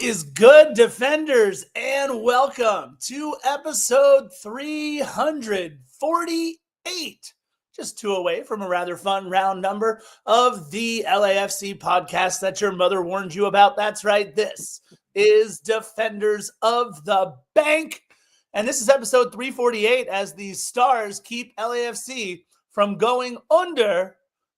Is good, defenders, and welcome to episode 348, just two away from a rather fun round number of the LAFC podcast that your mother warned you about. That's right, this is Defenders of the Bank, and this is episode 348 as the Stars keep LAFC from going under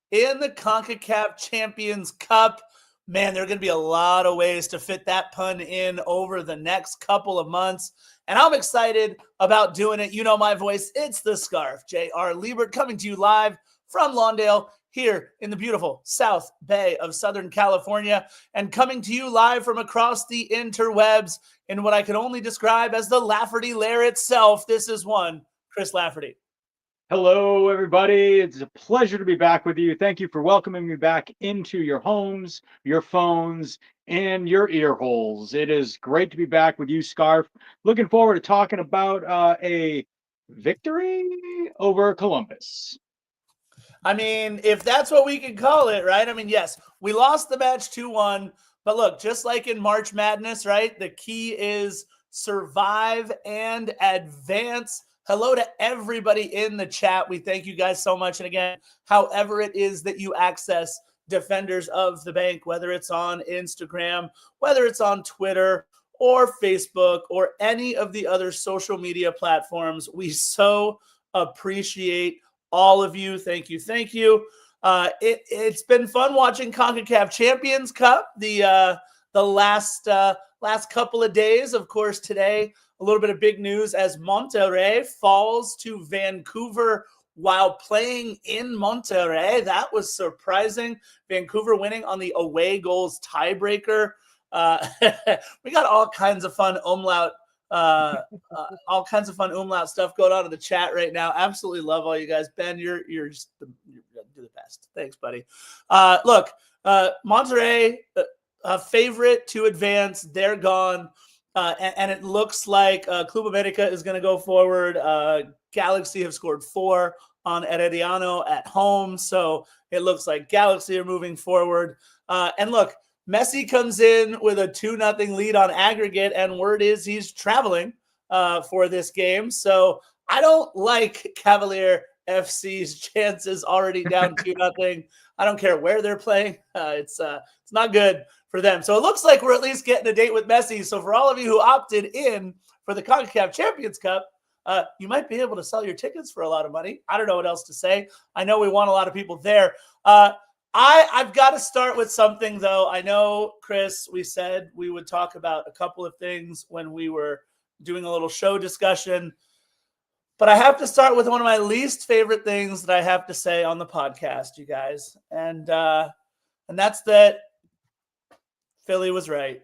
in the CONCACAF Champions Cup. Man, there are going to be a lot of ways to fit that pun in over the next couple of months. And I'm excited about doing it. You know my voice. It's the Scarf, J.R. Liebert, coming to you live from Lawndale here in the beautiful South Bay of Southern California, and coming to you live from across the interwebs in what I can only describe as the Lafferty Lair itself. This is one Chris Lafferty. Hello, everybody. It's a pleasure to be back with you. Thank you for welcoming me back into your homes, your phones, and your ear holes. It is great to be back with you, Scarf. Looking forward to talking about a victory over Columbus. I mean, if that's what we can call it, right? I mean, yes, we lost the match 2-1, but look, just like in March Madness, right? The key is survive and advance. Hello to everybody in the chat. We thank you guys so much. And again, however it is that you access Defenders of the Bank, whether it's on Instagram, whether it's on Twitter or Facebook or any of the other social media platforms, we so appreciate all of you. Thank you. Thank you. It's been fun watching CONCACAF Champions Cup the last couple of days. Of course, today, a little bit of big news as Monterrey falls to Vancouver while playing in Monterrey. That was surprising. Vancouver winning on the away goals tiebreaker. We got all kinds of fun umlaut stuff going on in the chat right now. Absolutely love all you guys. Ben, you're the best. Thanks, buddy. Look, Monterrey, a favorite to advance. They're gone. And it looks like Club America is going to go forward. Galaxy have scored 4 on Herediano at home. So it looks like Galaxy are moving forward. And look, Messi comes in with a 2-0 lead on aggregate, and word is he's traveling for this game. So I don't like Cavalier FC's chances already down 2-0. I don't care where they're playing. It's not good for them. So it looks like we're at least getting a date with Messi. So for all of you who opted in for the CONCACAF Champions Cup, you might be able to sell your tickets for a lot of money. I don't know what else to say. I know we want a lot of people there. I've got to start with something, though. I know, Chris, we said we would talk about a couple of things when we were doing a little show discussion. But I have to start with one of my least favorite things that I have to say on the podcast, you guys. And that's that Philly was right.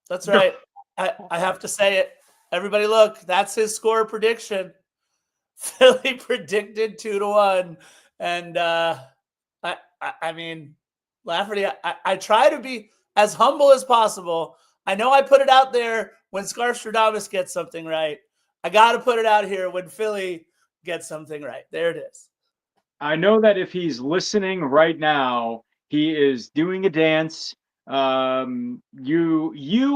That's right. I have to say it. Everybody look, that's his score prediction. Philly predicted 2-1. And I mean, Lafferty, I try to be as humble as possible. I know I put it out there when Scarfstradamus gets something right. I got to put it out here when Philly gets something right. There it is. I know that if he's listening right now, he is doing a dance. You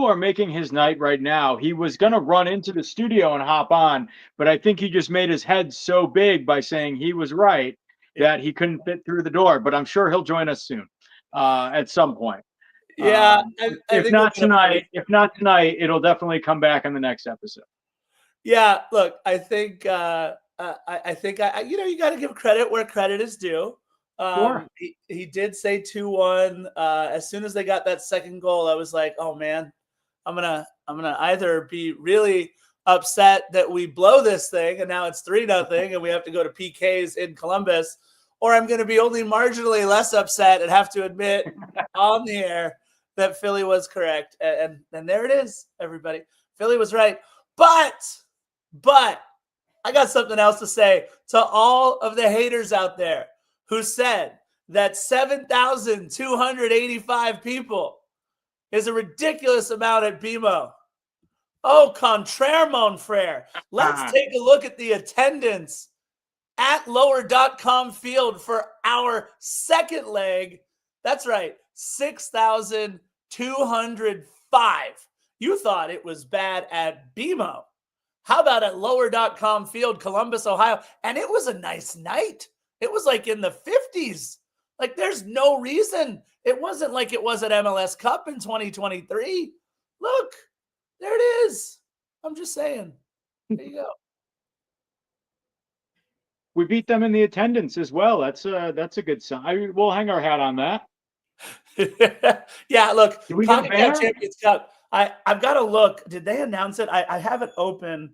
are making his night right now. He was going to run into the studio and hop on, but I think he just made his head so big by saying he was right that he couldn't fit through the door. But I'm sure he'll join us soon at some point. Yeah. If not tonight, it'll definitely come back on the next episode. Yeah. Look, I think you got to give credit where credit is due. Sure. He did say 2-1. As soon as they got that second goal, I was like, oh man, I'm gonna either be really upset that we blow this thing and now it's 3-0 and we have to go to PKs in Columbus, or I'm gonna be only marginally less upset and have to admit on the air that Philly was correct. And there it is, everybody. Philly was right. But I got something else to say to all of the haters out there who said that 7,285 people is a ridiculous amount at BMO. Oh, contraire, mon frere. Let's take a look at the attendance at lower.com field for our second leg. That's right, 6,250 5. You thought it was bad at BMO. How about at lower.com field, Columbus, Ohio? And it was a nice night. It was like in the 50s. Like there's no reason. It wasn't like it was at MLS Cup in 2023. Look, there it is. I'm just saying. There you go. We beat them in the attendance as well. That's a good sign. We'll hang our hat on that. Yeah, look, Do we get a banner? Champions Cup. I've got to look. Did they announce it? I have it open.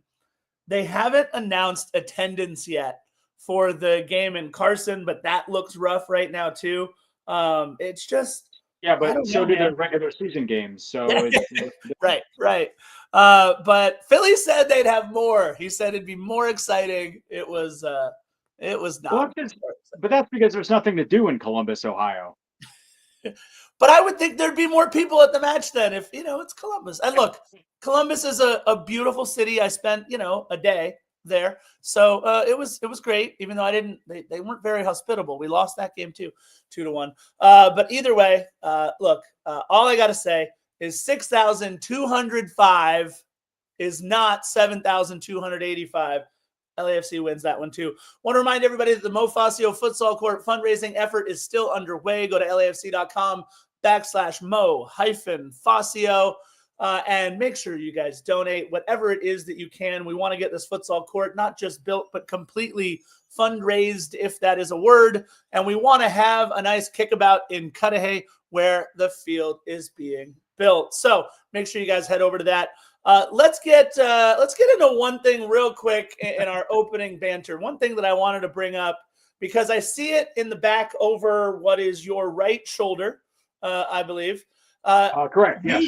They haven't announced attendance yet for the game in Carson, but that looks rough right now too. It's just but so do the regular season games. So right. But Philly said they'd have more. He said it'd be more exciting. It was not. But that's because there's nothing to do in Columbus, Ohio. But I would think there'd be more people at the match then if, it's Columbus. And look, Columbus is a beautiful city. I spent, a day there. So it was great, even though they weren't very hospitable. We lost that game too, 2-1. But either way, look, all I got to say is 6,205 is not 7,285. LAFC wins that one too. Want to remind everybody that the Mo Facio Futsal Court fundraising effort is still underway. Go to LAFC.com/Mo-Facio and make sure you guys donate whatever it is that you can. We want to get this futsal court not just built, but completely fundraised, if that is a word. And we want to have a nice kickabout in Cudahy where the field is being built. So make sure you guys head over to that. Let's get into one thing real quick in our opening banter. One thing that I wanted to bring up because I see it in the back over what is your right shoulder, I believe. Correct. Yes.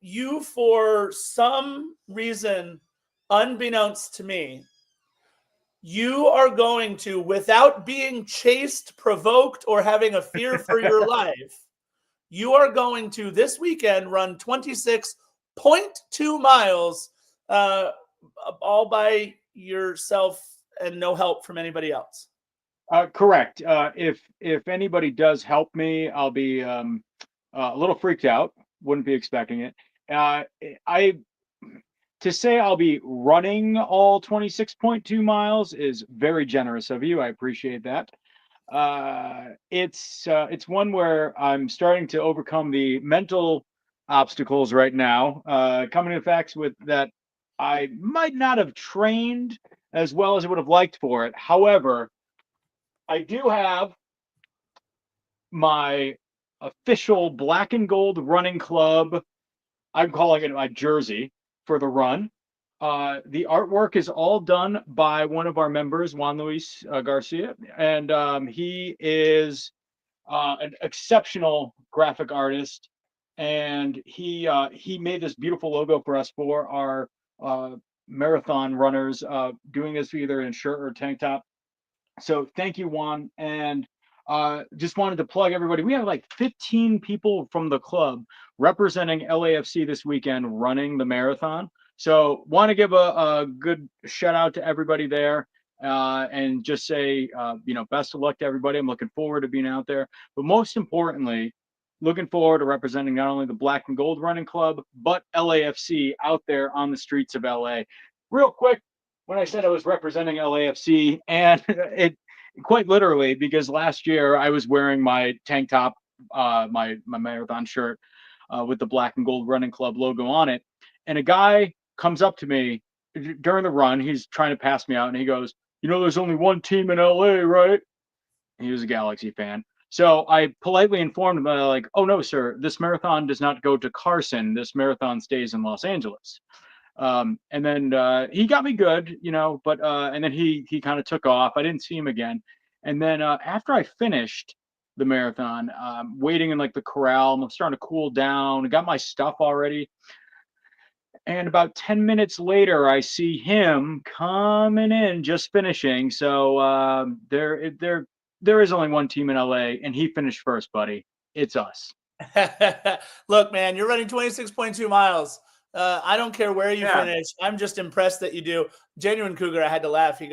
You for some reason, unbeknownst to me, you are going to, without being chased, provoked, or having a fear for your life, you are going to this weekend run 26.2 miles all by yourself and no help from anybody else. Correct. If anybody does help me, I'll be a little freaked out. Wouldn't be expecting it. To say I'll be running all 26.2 miles is very generous of you. I appreciate that. It's one where I'm starting to overcome the mental obstacles right now, coming to the facts with that I might not have trained as well as I would have liked for it. However, I do have my official black and gold running club. I'm calling it my jersey for the run. The artwork is all done by one of our members, Juan Luis Garcia, and he is an exceptional graphic artist. And he made this beautiful logo for us for our marathon runners, doing this either in shirt or tank top. So thank you, Juan. And just wanted to plug everybody. We have like 15 people from the club representing LAFC this weekend running the marathon. So want to give a good shout out to everybody there and just say, best of luck to everybody. I'm looking forward to being out there. But most importantly, looking forward to representing not only the Black and Gold Running Club, but LAFC out there on the streets of LA. Real quick, when I said I was representing LAFC, and it quite literally, because last year I was wearing my tank top, my marathon shirt with the Black and Gold Running Club logo on it, and a guy comes up to me during the run. He's trying to pass me out, and he goes, there's only one team in LA, right? He was a Galaxy fan. So I politely informed him, like, oh, no, sir, this marathon does not go to Carson. This marathon stays in Los Angeles. And then he got me good, but and then he kind of took off. I didn't see him again. And then after I finished the marathon, waiting in like the corral, I'm starting to cool down. I got my stuff already. And about 10 minutes later, I see him coming in, just finishing. So there is only one team in LA, and he finished first, buddy. It's us. Look, man, you're running 26.2 miles. I don't care where you finish. I'm just impressed that you do. Genuine Cougar, I had to laugh. He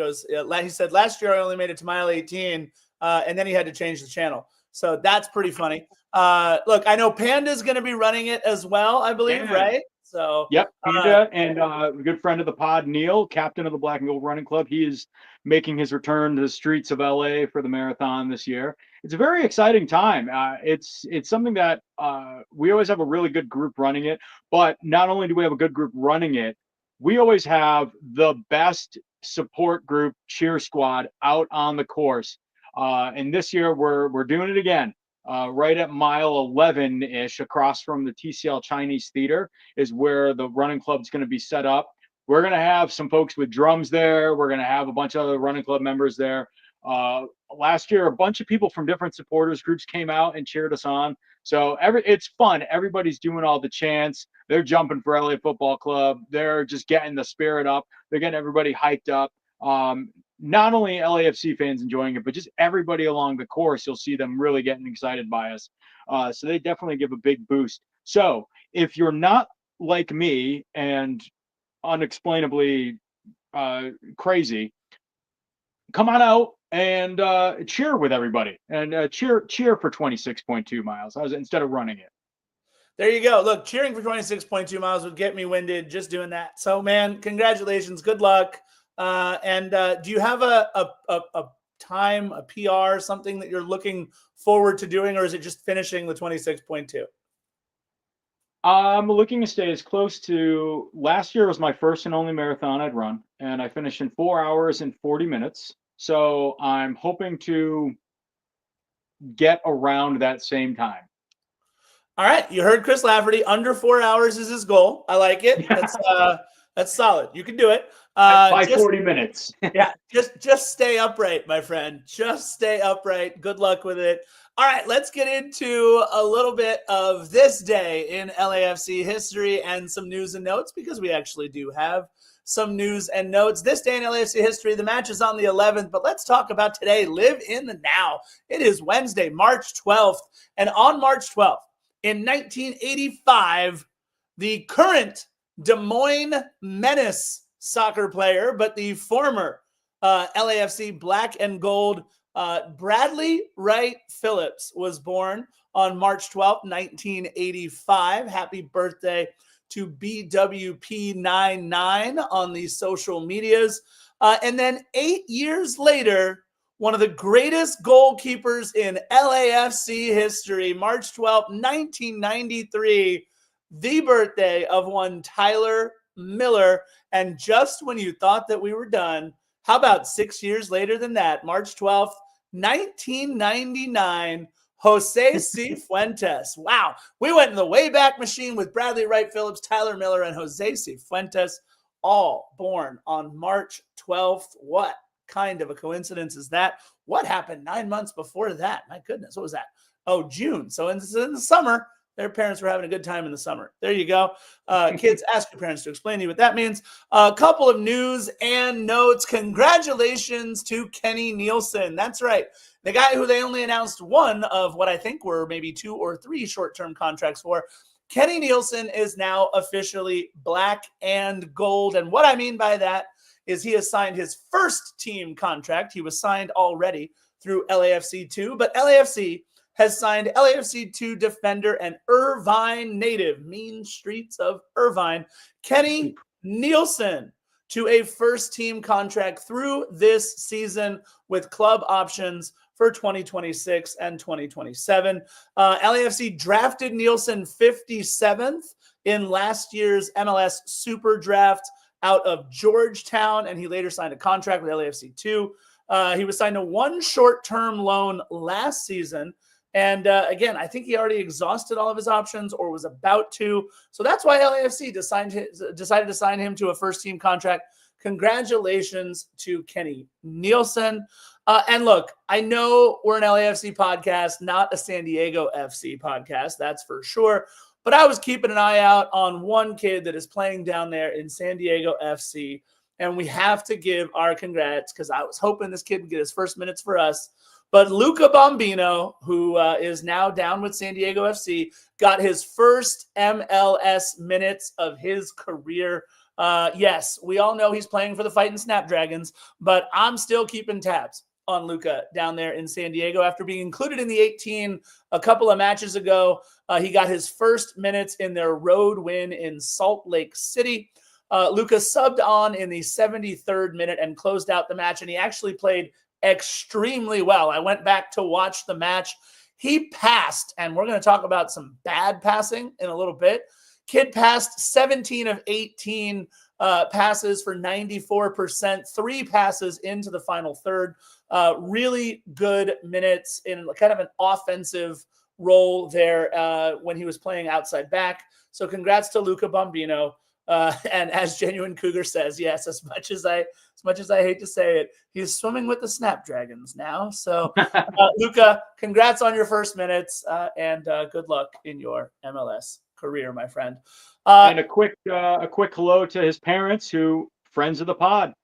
said, last year I only made it to mile 18, and then he had to change the channel. So that's pretty funny. Look, I know Panda's going to be running it as well, I believe, Yeah. right? So Yep, Panda and a good friend of the pod, Neil, captain of the Black and Gold Running Club. He is making his return to the streets of LA for the marathon this year. It's a very exciting time. It's something that we always have a really good group running it, but not only do we have a good group running it, we always have the best support group cheer squad out on the course. And this year we're doing it again. Right at mile 11-ish across from the TCL Chinese Theater is where the running club's going to be set up. We're going to have some folks with drums there. We're going to have a bunch of other running club members there. Last year, a bunch of people from different supporters groups came out and cheered us on. So it's fun. Everybody's doing all the chants. They're jumping for LA Football Club. They're just getting the spirit up. They're getting everybody hyped up. Not only LAFC fans enjoying it, but just everybody along the course. You'll see them really getting excited by us. So they definitely give a big boost. So if you're not like me and unexplainably crazy, come on out and cheer with everybody and cheer for 26.2 miles instead of running it. There you go. Look, cheering for 26.2 miles would get me winded just doing that. So, man, congratulations. Good luck. And do you have a time, a PR, something that you're looking forward to doing, or is it just finishing the 26.2? I'm looking to stay as close to last year was my first and only marathon I'd run, and I finished in 4 hours and 40 minutes. So I'm hoping to get around that same time. All right, you heard Chris Lafferty. Under 4 hours is his goal. I like it. That's solid. You can do it. By 40 minutes. Yeah, just stay upright, my friend. Just stay upright. Good luck with it. All right, let's get into a little bit of this day in LAFC history and some news and notes, because we actually do have some news and notes. This day in LAFC history, the match is on the 11th, but let's talk about today. Live in the now. It is Wednesday, March 12th, and on March 12th, in 1985, the current Des Moines Menace soccer player, but the former LAFC Black and Gold Bradley Wright Phillips was born on March 12th, 1985. Happy birthday to BWP99 on the social medias. And then 8 years later, one of the greatest goalkeepers in LAFC history, March 12th, 1993, the birthday of one Tyler Miller. And just when you thought that we were done, how about 6 years later than that, March 12th, 1999, Jose C. Fuentes. Wow. We went in the Wayback Machine with Bradley Wright Phillips, Tyler Miller, and Jose C. Fuentes, all born on March 12th. What kind of a coincidence is that? What happened 9 months before that? My goodness, what was that? Oh, June. So in the summer, their parents were having a good time in the summer. There you go. Kids, ask your parents to explain to you what that means. A couple of news and notes. Congratulations to Kenny Nielsen. That's right. The guy who they only announced one of what I think were maybe 2 or 3 short-term contracts for. Kenny Nielsen is now officially Black and Gold. And what I mean by that is he has signed his first team contract. He was signed already through LAFC 2, but LAFC has signed LAFC 2 defender and Irvine native, mean streets of Irvine, Kenny Nielsen, to a first-team contract through this season with club options for 2026 and 2027. LAFC drafted Nielsen 57th in last year's MLS Super Draft out of Georgetown, and he later signed a contract with LAFC 2. He was signed to one short-term loan last season. And again, I think he already exhausted all of his options or was about to. So that's why LAFC decided to sign him to a first-team contract. Congratulations to Kenny Nielsen. And look, I know we're an LAFC podcast, not a San Diego FC podcast, that's for sure. But I was keeping an eye out on one kid that is playing down there in San Diego FC. And we have to give our congrats, because I was hoping this kid would get his first minutes for us. But Luca Bombino, who is now down with San Diego FC, got his first MLS minutes of his career. Yes, we all know he's playing for the Fighting Snapdragons, but I'm still keeping tabs. on Luka down there in San Diego after being included in the 18 a couple of matches ago. He got his first minutes in their road win in Salt Lake City. Luka subbed on in the 73rd minute and closed out the match, and he actually played extremely well. I went back to watch the match. He passed, and we're going to talk about some bad passing in a little bit. Kid passed 17 of 18 passes for 94%, 3 passes into the final third. Really good minutes in kind of an offensive role there when he was playing outside back. So congrats to Luca Bambino. And as Genuine Cougar says, yes, as much as I hate to say it, he's swimming with the Snapdragons now. So Luca, congrats on your first minutes and good luck in your MLS career, my friend. And a quick hello to his parents, who friends of the pod.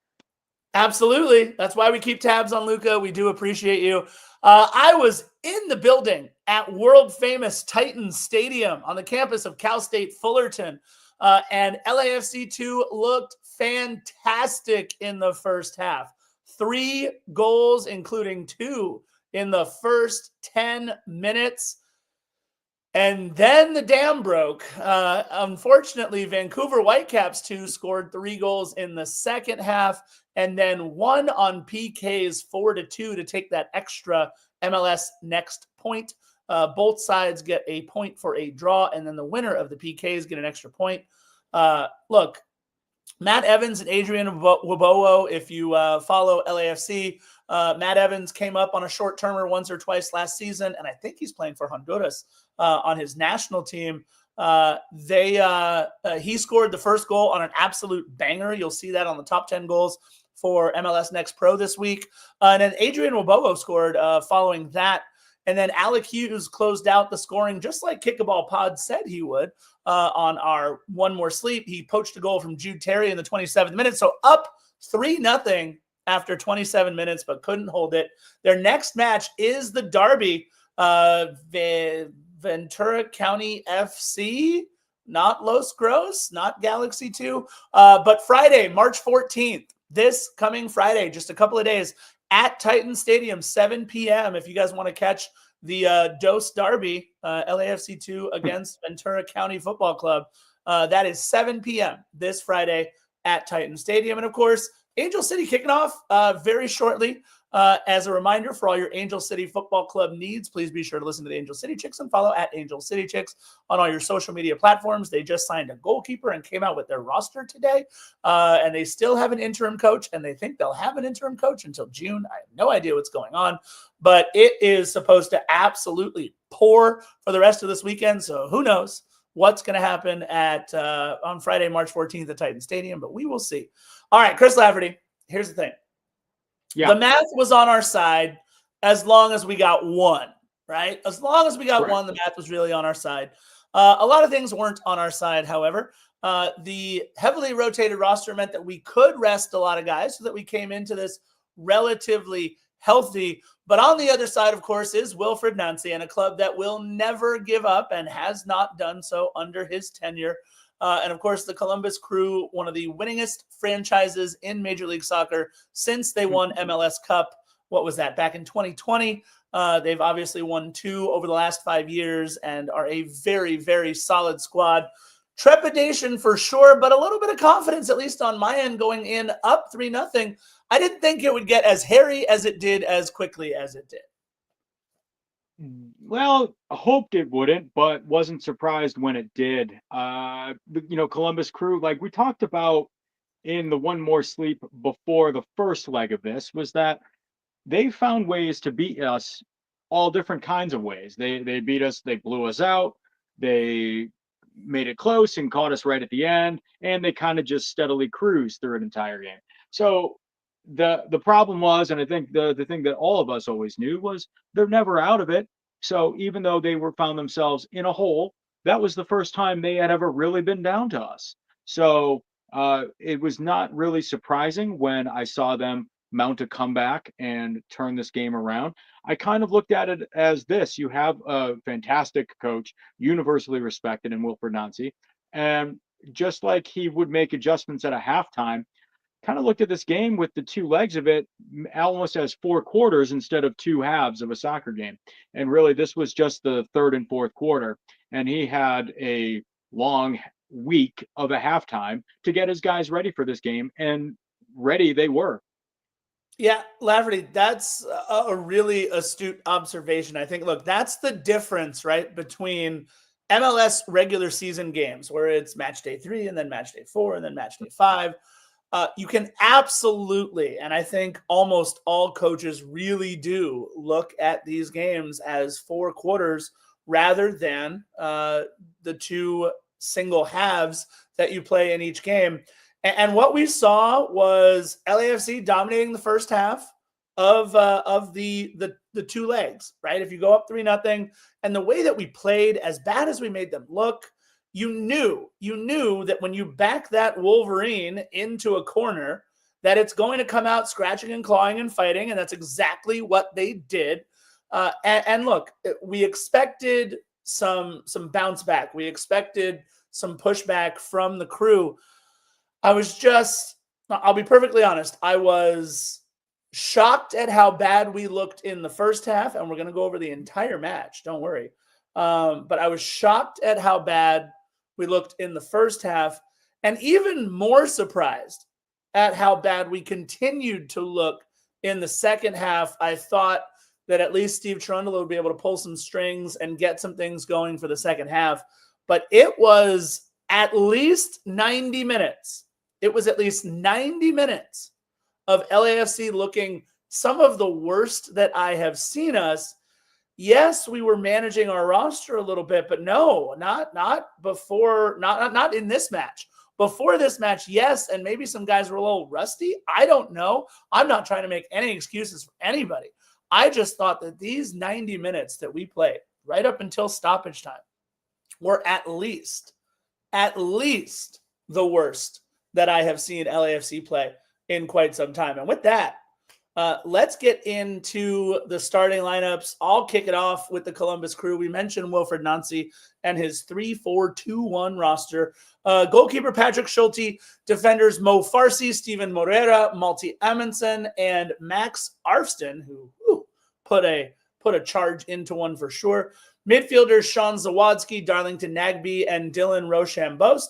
Absolutely. That's why we keep tabs on Luca. We do appreciate you. I was in the building at world famous Titan Stadium on the campus of Cal State Fullerton. And LAFC 2 looked fantastic in the first half. 3 goals, including 2 in the first 10 minutes. And then the dam broke. Unfortunately, Vancouver Whitecaps 2 scored 3 goals in the second half, and then 1 on PKs 4-2 to take that extra MLS next point. Both sides get a point for a draw, and then the winner of the PKs get an extra point. Look, Matt Evans and Adrian Wabowo, if you follow LAFC, Matt Evans came up on a short-termer once or twice last season, and I think he's playing for Honduras on his national team. He scored the first goal on an absolute banger. You'll see that on the top 10 goals for MLS Next Pro this week. And then Adrian Wabowo scored following that. And then Alec Hughes closed out the scoring just like Kickaball Pod said he would on our One More Sleep. He poached a goal from Jude Terry in the 27th minute. So up 3-0 after 27 minutes, but couldn't hold it. Their next match is the derby, Ventura County FC, not Los Gros, not Galaxy 2, but Friday, March 14th, this coming Friday, just a couple of days, at Titan Stadium, 7 p.m. If you guys want to catch the Dose Derby, LAFC 2 against Ventura County Football Club, that is 7 p.m. this Friday at Titan Stadium. And of course, Angel City kicking off very shortly. As a reminder for all your Angel City Football Club needs, please be sure to listen to the Angel City Chicks and follow at Angel City Chicks on all your social media platforms. They just signed a goalkeeper and came out with their roster today. And they still have an interim coach, and they think they'll have an interim coach until June. I have no idea what's going on, but it is supposed to absolutely pour for the rest of this weekend. So who knows what's going to happen at on Friday, March 14th at Titan Stadium, but we will see. All right, Chris Lafferty, here's the thing. Yeah. The math was on our side as long as we got 1, right? As long as we got 1, the math was really on our side. A lot of things weren't on our side, however. The heavily rotated roster meant that we could rest a lot of guys so that we came into this relatively healthy. But on the other side, of course, is Wilfred Nancy, and a club that will never give up and has not done so under his tenure. And of course, the Columbus Crew, one of the winningest franchises in Major League Soccer since they won MLS Cup. What was that? Back in 2020. They've obviously won 2 over the last 5 years and are a very, very solid squad. Trepidation for sure, but a little bit of confidence, at least on my end, going in up 3-0. I didn't think it would get as hairy as it did as quickly as it did. Well, I hoped it wouldn't, but wasn't surprised when it did. Columbus Crew, like we talked about in the One More Sleep before the first leg of this, was that they found ways to beat us all different kinds of ways. They beat us, they blew us out, they made it close and caught us right at the end, and they kind of just steadily cruised through an entire game. So the problem was, and I think the thing that all of us always knew was, they're never out of it. So even though they found themselves in a hole, that was the first time they had ever really been down to us. So it was not really surprising when I saw them mount a comeback and turn this game around. I kind of looked at it as this: you have a fantastic coach, universally respected in Wilfred Nancy, and just like he would make adjustments at a halftime, kind of looked at this game with the two legs of it almost as four quarters instead of two halves of a soccer game. And really, this was just the third and fourth quarter. And he had a long week of a halftime to get his guys ready for this game. And ready they were. Yeah, Lafferty, that's a really astute observation. I think, look, that's the difference, right, between MLS regular season games where it's match day 3 and then match day 4 and then match day 5. You can absolutely, and I think almost all coaches really do, look at these games as 4 quarters rather than the 2 single halves that you play in each game. And what we saw was LAFC dominating the first half of the 2 legs, right? If you go up 3-0, and the way that we played, as bad as we made them look, you knew that when you back that Wolverine into a corner, that it's going to come out scratching and clawing and fighting, and that's exactly what they did. And look, we expected some bounce back. We expected some pushback from the crew. I'll be perfectly honest, I was shocked at how bad we looked in the first half, and we're going to go over the entire match, don't worry. But I was shocked at how bad we looked in the first half, and even more surprised at how bad we continued to look in the second half. I thought that at least Steve Cherundolo would be able to pull some strings and get some things going for the second half, but it was at least 90 minutes. It was at least 90 minutes of LAFC looking some of the worst that I have seen us. Yes, we were managing our roster a little bit, but no, not in this match. Before this match, yes, and maybe some guys were a little rusty. I don't know. I'm not trying to make any excuses for anybody. I just thought that these 90 minutes that we played right up until stoppage time were at least the worst that I have seen LAFC play in quite some time. And with that, let's get into the starting lineups. I'll kick it off with the Columbus Crew. We mentioned Wilfred Nancy and his 3-4-2-1 roster. Goalkeeper Patrick Schulte, defenders Mo Farsi, Steven Moreira, Malti Amundsen, and Max Arfston, who put a charge into one for sure. Midfielders Sean Zawadzki, Darlington Nagbe, and Dylan Rochambeau.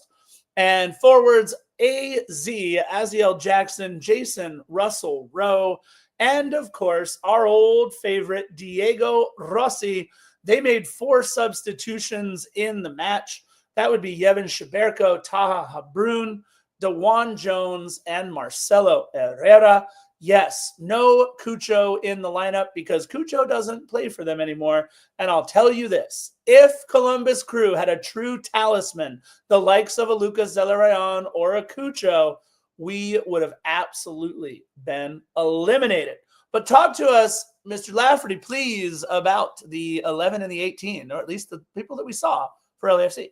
And forwards Aziel Jackson, Jason Russell Rowe, and of course, our old favorite Diego Rossi. They made 4 substitutions in the match. That would be Yevon Sheberko, Taha Habrun, DeJuan Jones, and Marcelo Herrera. Yes, no Cucho in the lineup because Cucho doesn't play for them anymore. And I'll tell you this, if Columbus Crew had a true talisman, the likes of a Lucas Zelarayan or a Cucho, we would have absolutely been eliminated. But talk to us, Mr. Lafferty, please, about the 11 and the 18, or at least the people that we saw for LAFC.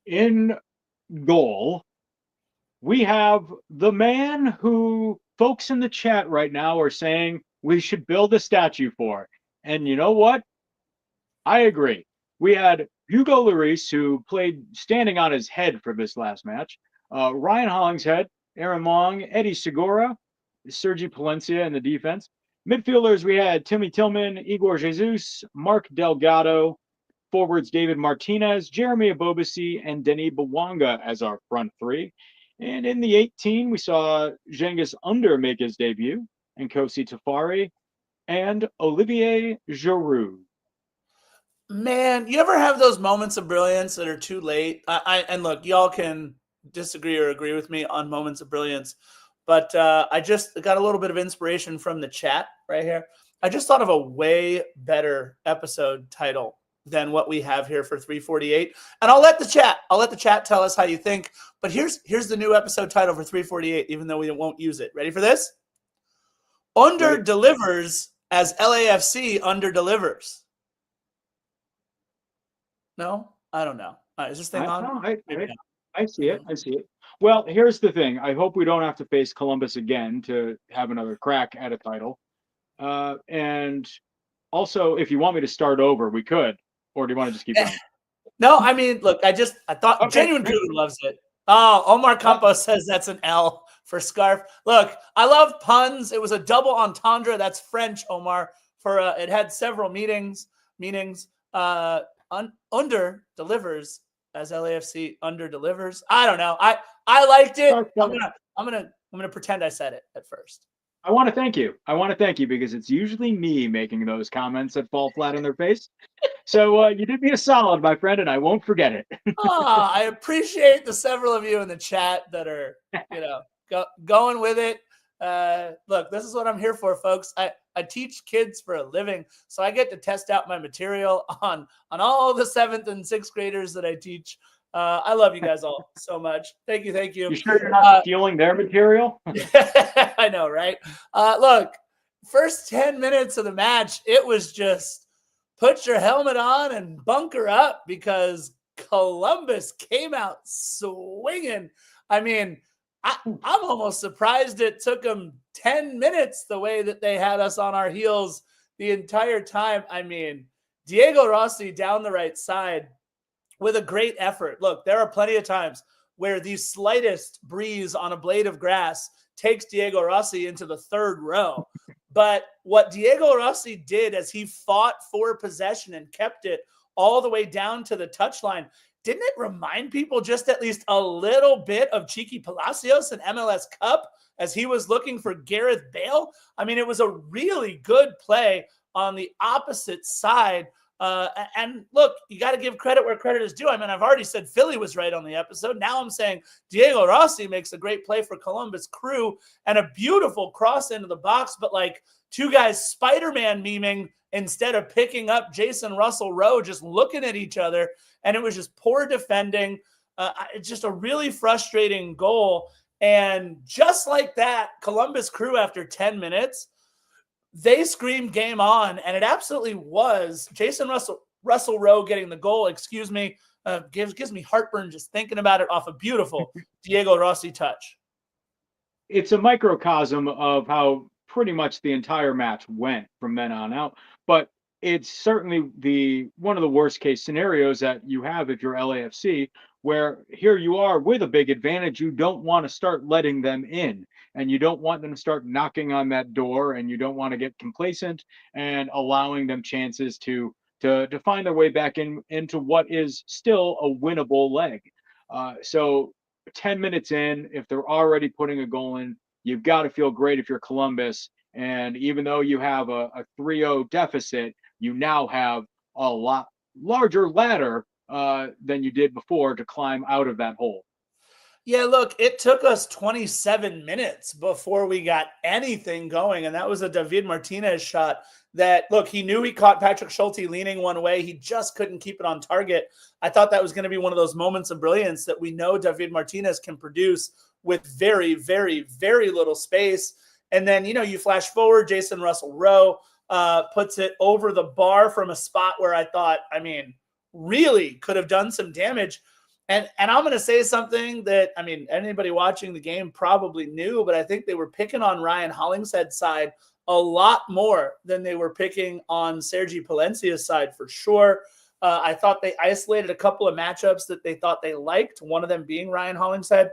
In goal, we have the man who folks in the chat right now are saying we should build a statue for. And you know what? I agree. We had Hugo Lloris, who played standing on his head for this last match, Ryan Hollingshead, Aaron Long, Eddie Segura, Sergi Palencia in the defense. Midfielders, we had Timmy Tillman, Igor Jesus, Mark Delgado. Forwards, David Martinez, Jeremy Abobasi, and Denis Bawanga as our front 3. And in the 18, we saw Cengiz Ünder make his debut, and Kosi Tafari, and Olivier Giroud. Man, you ever have those moments of brilliance that are too late? And look, y'all can disagree or agree with me on moments of brilliance, but I just got a little bit of inspiration from the chat right here. I just thought of a way better episode title than what we have here for 348. And I'll let the chat tell us how you think. But here's the new episode title for 348, even though we won't use it. Ready for this? Under delivers as LAFC under delivers. No? I don't know. Is this thing on? I see it. I see it. Well, here's the thing. I hope we don't have to face Columbus again to have another crack at a title. And also, if you want me to start over, we could. Or do you want to just keep going? No, I mean, look, I thought Genuine Dude loves it. Oh, Omar Campos says that's an L. for Scarf. Look, I love puns. It was a double entendre. That's French, Omar. For it had several meanings. Under delivers as LAFC under delivers. I don't know. I liked it. I'm gonna pretend I said it at first. I want to thank you. I want to thank you because it's usually me making those comments that fall flat on their face. So you did me a solid, my friend, and I won't forget it. I appreciate the several of you in the chat that are, going with it. Look, this is what I'm here for, folks. I teach kids for a living, so I get to test out my material on all the 7th and 6th graders that I teach. I love you guys all so much. Thank you. You sure you're not stealing their material? I know, right? Look, first 10 minutes of the match, it was just put your helmet on and bunker up because Columbus came out swinging. I mean, I'm almost surprised it took them 10 minutes the way that they had us on our heels the entire time. I mean, Diego Rossi down the right side with a great effort. Look, there are plenty of times where the slightest breeze on a blade of grass takes Diego Rossi into the 3rd row. But what Diego Rossi did as he fought for possession and kept it all the way down to the touchline, didn't it remind people just at least a little bit of Cheeky Palacios in MLS Cup as he was looking for Gareth Bale? I mean, it was a really good play on the opposite side. And look, you got to give credit where credit is due. I mean, I've already said Philly was right on the episode. Now I'm saying Diego Rossi makes a great play for Columbus Crew and a beautiful cross into the box, but like two guys Spider-Man memeing instead of picking up Jason Russell Rowe, just looking at each other. And it was just poor defending. It's just a really frustrating goal. And just like that, Columbus Crew, after 10 minutes, they screamed game on, and it absolutely was. Jason Russell Rowe getting the goal, gives me heartburn just thinking about it off a beautiful Diego Rossi touch. It's a microcosm of how pretty much the entire match went from then on out. But it's certainly one of the worst case scenarios that you have if you're LAFC, where here you are with a big advantage. You don't want to start letting them in, and you don't want them to start knocking on that door, and you don't want to get complacent and allowing them chances to find their way back into what is still a winnable leg. So 10 minutes in, if they're already putting a goal in, you've got to feel great if you're Columbus. And even though you have a 3-0 deficit, you now have a lot larger ladder than you did before to climb out of that hole. Yeah, look, it took us 27 minutes before we got anything going, and that was a David Martinez shot that, look, he knew he caught Patrick Schulte leaning one way. He just couldn't keep it on target. I thought that was going to be one of those moments of brilliance that we know David Martinez can produce with very, very, very little space. And then, you flash forward, Jason Russell Rowe puts it over the bar from a spot where I thought, really could have done some damage. And I'm going to say something that, anybody watching the game probably knew, but I think they were picking on Ryan Hollingshead's side a lot more than they were picking on Sergi Palencia's side for sure. I thought they isolated a couple of matchups that they thought they liked, one of them being Ryan Hollingshead.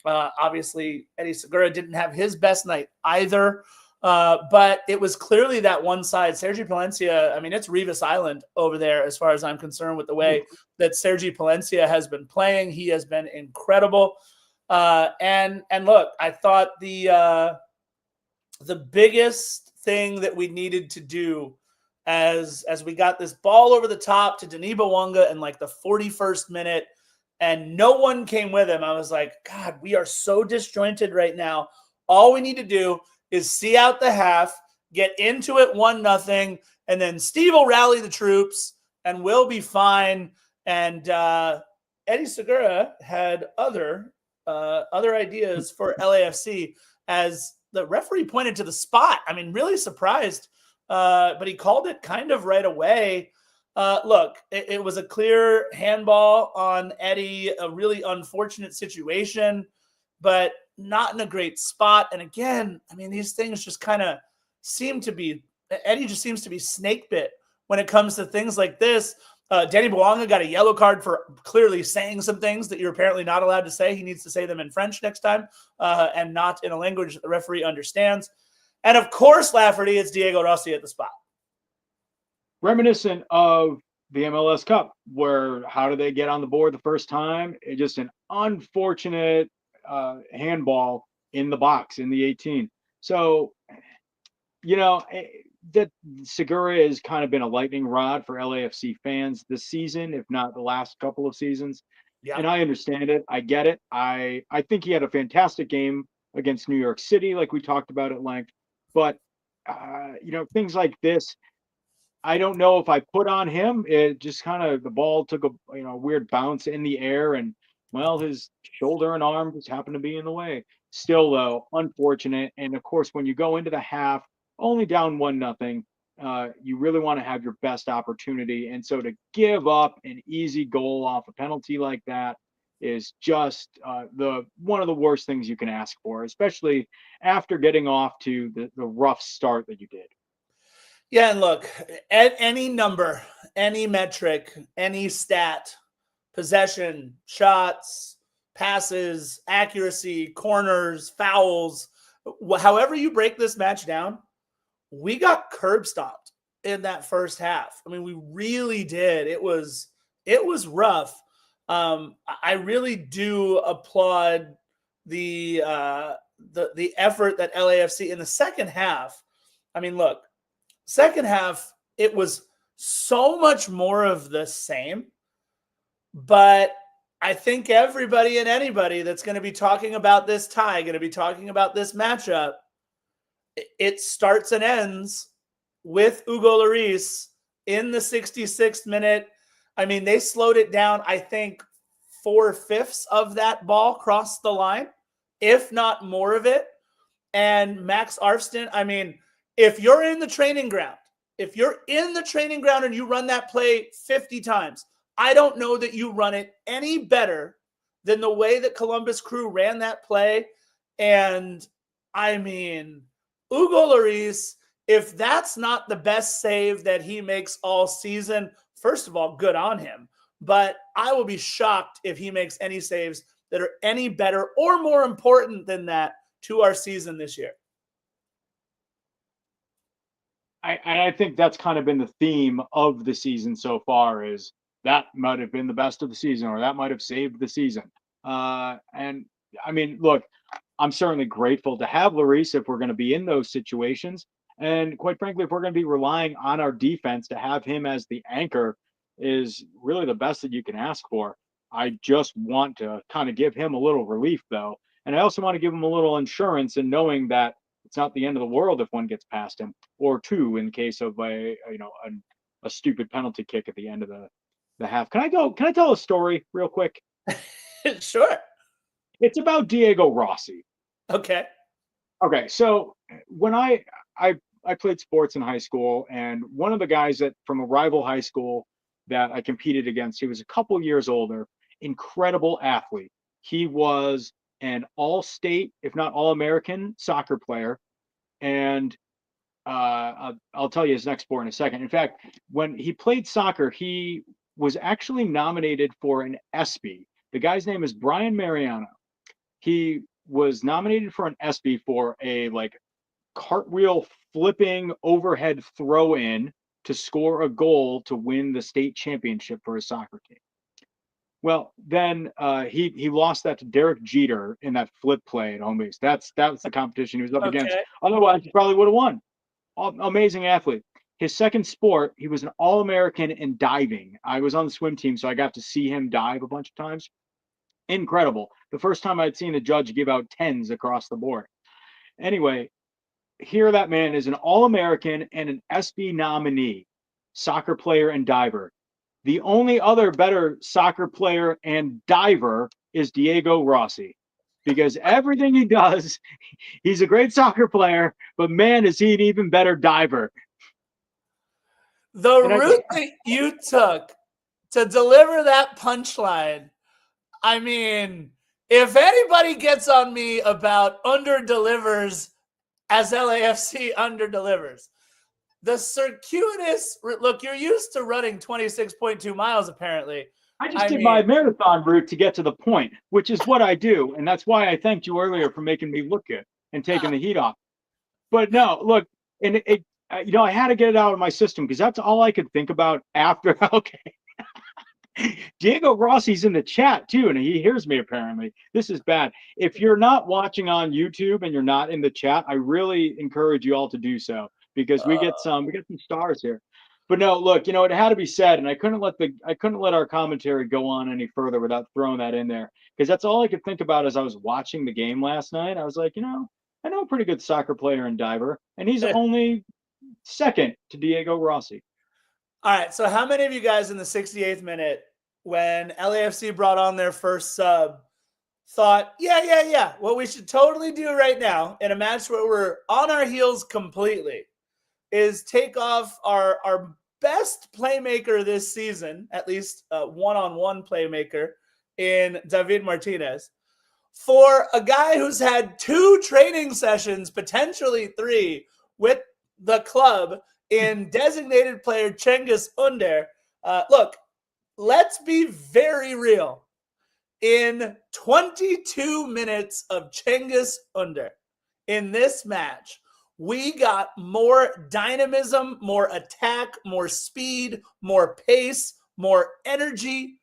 Obviously, Eddie Segura didn't have his best night either. But it was clearly that one side. Sergi Palencia, it's Revis Island over there as far as I'm concerned with the way that Sergi Palencia has been playing. He has been incredible. And look, I thought the biggest thing that we needed to do as we got this ball over the top to Deniba Wonga in like the 41st minute and no one came with him, I was like, God, we are so disjointed right now. All we need to do is see out the half, get into it 1-0, and then Steve will rally the troops, and we'll be fine. And Eddie Segura had other ideas for LAFC as the referee pointed to the spot. Really surprised, but he called it kind of right away. Look, it was a clear handball on Eddie, a really unfortunate situation, but not in a great spot. And again, these things just kind of seem to be, Eddie just seems to be snake bit when it comes to things like this. Danny Bouanga got a yellow card for clearly saying some things that you're apparently not allowed to say. He needs to say them in French next time and not in a language that the referee understands. And of course, Lafferty, it's Diego Rossi at the spot. Reminiscent of the MLS Cup, where how did they get on the board the first time? It's just an unfortunate handball in the box in the 18. So, that Segura has kind of been a lightning rod for LAFC fans this season, if not the last couple of seasons. Yeah. And I understand it. I get it. I think he had a fantastic game against New York City, like we talked about at length. But, things like this, I don't know if I put on him. It just kind of, the ball took a weird bounce in the air, and well, his shoulder and arm just happened to be in the way. Still, though, unfortunate. And of course, when you go into the half only down 1-0, you really want to have your best opportunity. And so to give up an easy goal off a penalty like that is just one of the worst things you can ask for, especially after getting off to the rough start that you did. Yeah, and look, at any number, any metric, any stat, possession, shots, passes, accuracy, corners, fouls, however you break this match down, we got curb stomped in that first half. I mean, we really did. It was rough. I really do applaud the effort that LAFC in the second half. I mean, look, second half, it was so much more of the same. But I think everybody and anybody that's going to be talking about this tie, going to be talking about this matchup, it starts and ends with Hugo Lloris in the 66th minute. I mean, they slowed it down. I think 4/5 of that ball crossed the line, if not more of it. And Max Arfsten, I mean, if you're in the training ground and you run that play 50 times, I don't know that you run it any better than the way that Columbus Crew ran that play. And I mean, Hugo Lloris, if that's not the best save that he makes all season, first of all, good on him. But I will be shocked if he makes any saves that are any better or more important than that to our season this year. I think that's kind of been the theme of the season so far, is that might have been the best of the season, or that might have saved the season. And I mean, look, I'm certainly grateful to have Lloris if we're going to be in those situations. And quite frankly, if we're going to be relying on our defense, to have him as the anchor is really the best that you can ask for. I just want to kind of give him a little relief, though. And I also want to give him a little insurance in knowing that it's not the end of the world if one gets past him, or two in case of a stupid penalty kick at the end of the half. Can I tell a story real quick? Sure. It's about Diego Rossi. Okay. So when I played sports in high school, and one of the guys that from a rival high school that I competed against, he was a couple years older, incredible athlete. He was an all-state, if not all-American soccer player. And I'll tell you his next sport in a second. In fact, when he played soccer, he was actually nominated for an ESPY. The guy's name is Brian Mariano. He was nominated for an ESPY for a cartwheel flipping overhead throw in to score a goal to win the state championship for his soccer team. Well, then he lost that to Derek Jeter in that flip play at home base. That was the competition he was up against. Otherwise, he probably would have won. Amazing athlete. His second sport, he was an All-American in diving. I was on the swim team, so I got to see him dive a bunch of times. Incredible. The first time I'd seen a judge give out 10s across the board. Anyway, here that man is an All-American and an ESPY nominee, soccer player and diver. The only other better soccer player and diver is Diego Rossi, because everything he does, he's a great soccer player, but man, is he an even better diver. The route that you took to deliver that punchline, I mean, if anybody gets on me about under delivers as LAFC under delivers, the circuitous look, you're used to running 26.2 miles, apparently. I just did my marathon route to get to the point, which is what I do. And that's why I thanked you earlier for making me look good and taking the heat off. But no, look, and I had to get it out of my system because that's all I could think about after. Okay. Diego Rossi's in the chat too, and he hears me apparently. This is bad. If you're not watching on YouTube and you're not in the chat, I really encourage you all to do so because we get some stars here. But no, look, it had to be said, and I couldn't let our commentary go on any further without throwing that in there because that's all I could think about as I was watching the game last night. I was like, I know a pretty good soccer player and diver, and he's only second to Diego Rossi. All right, so how many of you guys in the 68th minute, when LAFC brought on their first sub, thought, yeah, what we should totally do right now in a match where we're on our heels completely is take off our best playmaker this season, at least one-on-one playmaker in David Martinez, for a guy who's had 2 training sessions, potentially 3, with the club in designated player Cengiz Ünder. Look, let's be very real. In 22 minutes of Cengiz Ünder in this match, we got more dynamism, more attack, more speed, more pace, more energy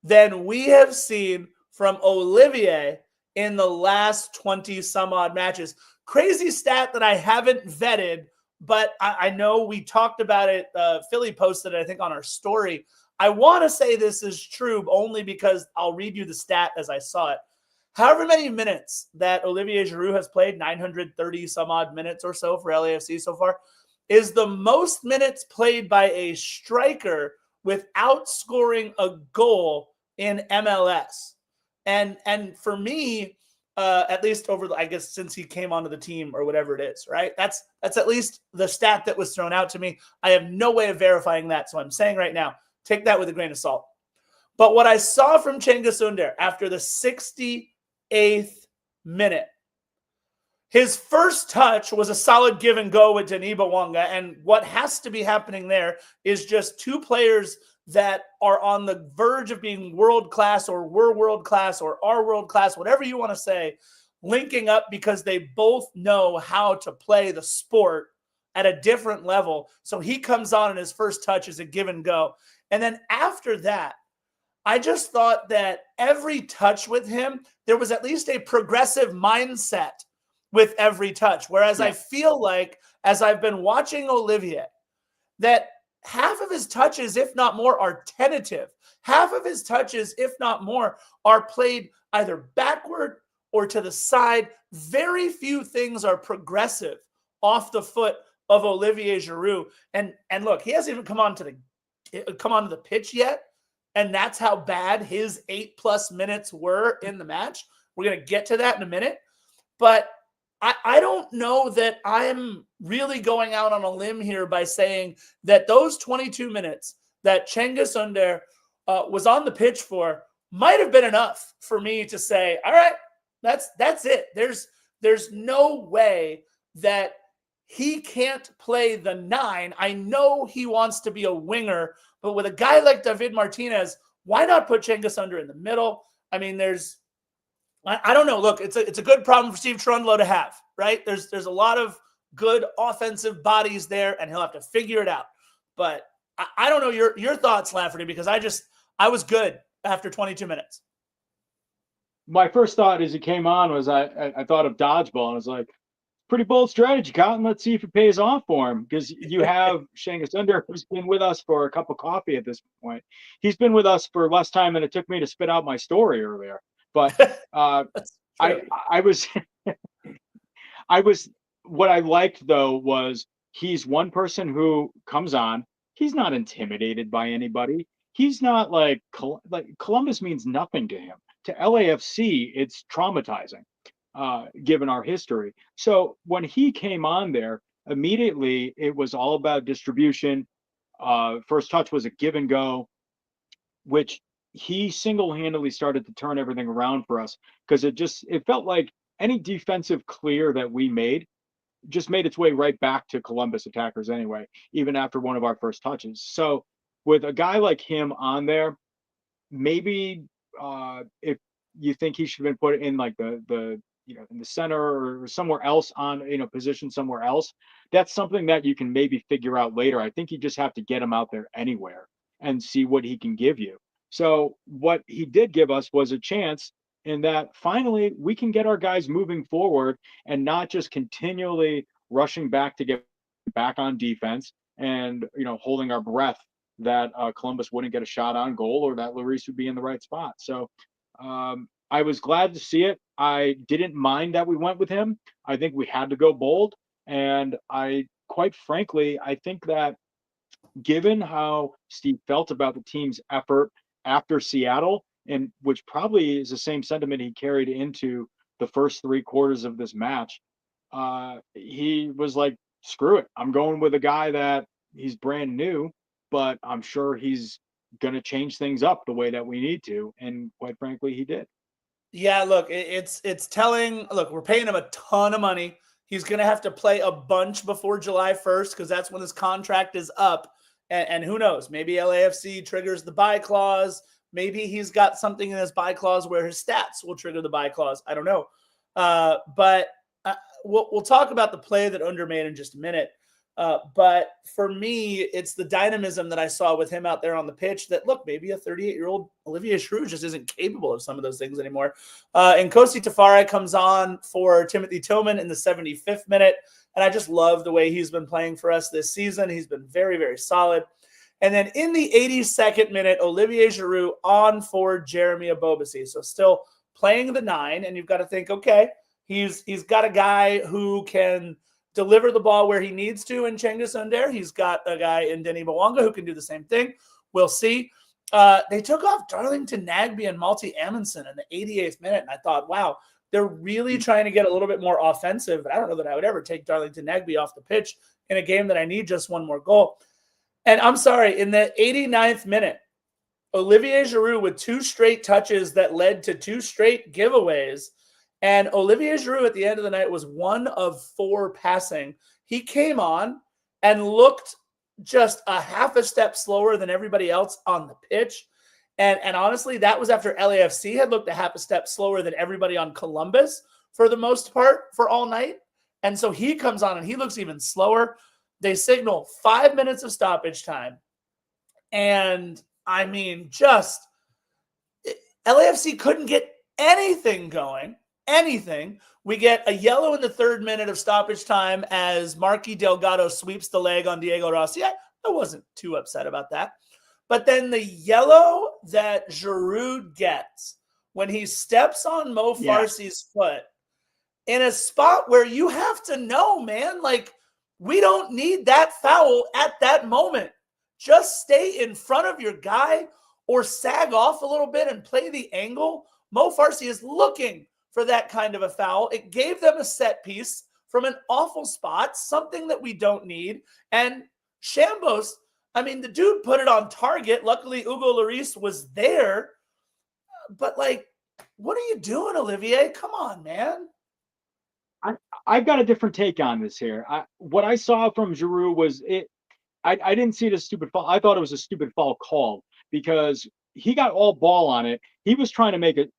than we have seen from Olivier in the last 20 some odd matches. Crazy stat that I haven't vetted, but I know we talked about it. Philly posted it, I think, on our story. I want to say this is true only because I'll read you the stat as I saw it. However many minutes that Olivier Giroud has played, 930 some odd minutes or so for LAFC so far, is the most minutes played by a striker without scoring a goal in MLS. And for me, at least over, I guess, since he came onto the team or whatever it is, right? That's at least the stat that was thrown out to me. I have no way of verifying that. So I'm saying right now, take that with a grain of salt. But what I saw from Cengiz Ünder after the 68th minute, his first touch was a solid give and go with Deniba Wanga. And what has to be happening there is just 2 players that are on the verge of being world-class or were world-class or are world-class, whatever you want to say, linking up because they both know how to play the sport at a different level. So he comes on and his first touch is a give and go. And then after that, I just thought that every touch with him, there was at least a progressive mindset with every touch. Whereas I feel like, as I've been watching Olivier, that half of his touches, if not more, are tentative. Half of his touches, if not more, are played either backward or to the side. Very few things are progressive off the foot of Olivier Giroud. And look, he hasn't even come onto the pitch yet. And that's how bad his 8+ minutes were in the match. We're going to get to that in a minute. But I don't know that I'm really going out on a limb here by saying that those 22 minutes that Cengiz Ünder was on the pitch for might have been enough for me to say, all right, that's it. There's no way that he can't play the 9. I know he wants to be a winger, but with a guy like David Martinez, why not put Cengiz Ünder in the middle? I mean, I don't know. Look, it's a good problem for Steve Trundlo to have, right? There's a lot of good offensive bodies there, and he'll have to figure it out. But I don't know your thoughts, Lafferty, because I was good after 22 minutes. My first thought as he came on was I thought of dodgeball, and I was like, pretty bold strategy, Cotton. Let's see if it pays off for him, because you have Cengiz Ünder, who's been with us for a cup of coffee at this point. He's been with us for less time than it took me to spit out my story earlier. But I was what I liked though was he's one person who comes on. He's not intimidated by anybody. He's not like Columbus means nothing to him. To LAFC, it's traumatizing, given our history. So when he came on there, immediately it was all about distribution. First touch was a give and go, which he single-handedly started to turn everything around for us, because it felt like any defensive clear that we made, just made its way right back to Columbus attackers anyway, even after one of our first touches. So with a guy like him on there, maybe if you think he should have been put in like the in the center or somewhere else on position somewhere else, that's something that you can maybe figure out later. I think you just have to get him out there anywhere and see what he can give you. So what he did give us was a chance in that finally we can get our guys moving forward and not just continually rushing back to get back on defense and holding our breath that Columbus wouldn't get a shot on goal or that Lloris would be in the right spot. So I was glad to see it. I didn't mind that we went with him. I think we had to go bold. And quite frankly, I think that given how Steve felt about the team's effort after Seattle, and which probably is the same sentiment he carried into the first 3 quarters of this match, he was like, screw it. I'm going with a guy that he's brand new, but I'm sure he's going to change things up the way that we need to. And quite frankly, he did. Yeah, look, it's telling. Look, we're paying him a ton of money. He's going to have to play a bunch before July 1st because that's when his contract is up. And who knows? Maybe LAFC triggers the buy clause. Maybe he's got something in his buy clause where his stats will trigger the buy clause. I don't know. But we'll talk about the play that Ünder made in just a minute. But for me, it's the dynamism that I saw with him out there on the pitch that, look, maybe a 38-year-old Olivier Giroud just isn't capable of some of those things anymore. And Kosi Tafari comes on for Timothy Tillman in the 75th minute. And I just love the way he's been playing for us this season. He's been very, very solid. And then in the 82nd minute, Olivier Giroud on for Jeremy Abobasi. So still playing the 9. And you've got to think, okay, he's got a guy who can deliver the ball where he needs to in Cengiz Ünder. He's got a guy in Denis Bouanga who can do the same thing. We'll see. They took off Darlington Nagbe and Malty Amundsen in the 88th minute. And I thought, wow, they're really trying to get a little bit more offensive. But I don't know that I would ever take Darlington Nagbe off the pitch in a game that I need just one more goal. And I'm sorry, in the 89th minute, Olivier Giroud with 2 straight touches that led to 2 straight giveaways. And Olivier Giroud at the end of the night was 1 of 4 passing. He came on and looked just a half a step slower than everybody else on the pitch. And honestly, that was after LAFC had looked a half a step slower than everybody on Columbus for the most part for all night. And so he comes on and he looks even slower. They signal 5 minutes of stoppage time. And I mean, just LAFC couldn't get anything going. Anything. We get a yellow in the 3rd minute of stoppage time as Marky Delgado sweeps the leg on Diego Rossi. I wasn't too upset about that. But then the yellow that Giroud gets when he steps on Mo Farsi's foot in a spot where you have to know, man, like, we don't need that foul at that moment. Just stay in front of your guy or sag off a little bit and play the angle. Mo Farsi is looking for that kind of a foul. It gave them a set piece from an awful spot, something that we don't need. And Shambos, I mean, the dude put it on target. Luckily, Hugo Lloris was there. But, like, what are you doing, Olivier? Come on, man. I've got a different take on this here. What I saw from Giroud was I didn't see it as stupid foul. I thought it was a stupid foul called because he got all ball on it. He was trying to make it.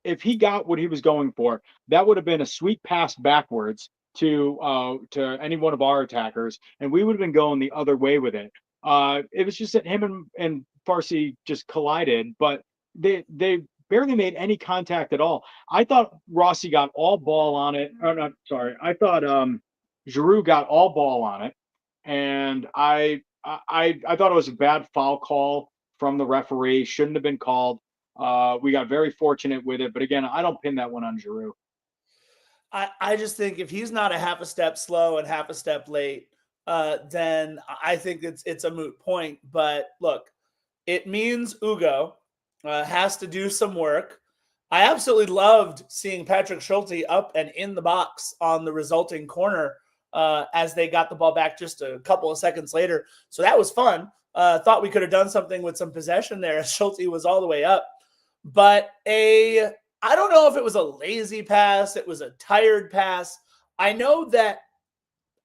If he got what he was going for, that would have been a sweet pass backwards to any one of our attackers, and we would have been going the other way with it. It was just that him and Farsi just collided, but they barely made any contact at all. I thought Rossi got all ball on it. Oh, not sorry. I thought Giroud got all ball on it, and I thought it was a bad foul call from the referee. Shouldn't have been called. We got very fortunate with it, but again, I don't pin that one on Giroud. I just think if he's not a half a step slow and half a step late, then I think it's a moot point. But look, it means Hugo has to do some work. I absolutely loved seeing Patrick Schulte up and in the box on the resulting corner as they got the ball back just a couple of seconds later. So that was fun. Thought we could have done something with some possession there as Schulte was all the way up. But I don't know if it was a lazy pass. It was a tired pass. I know that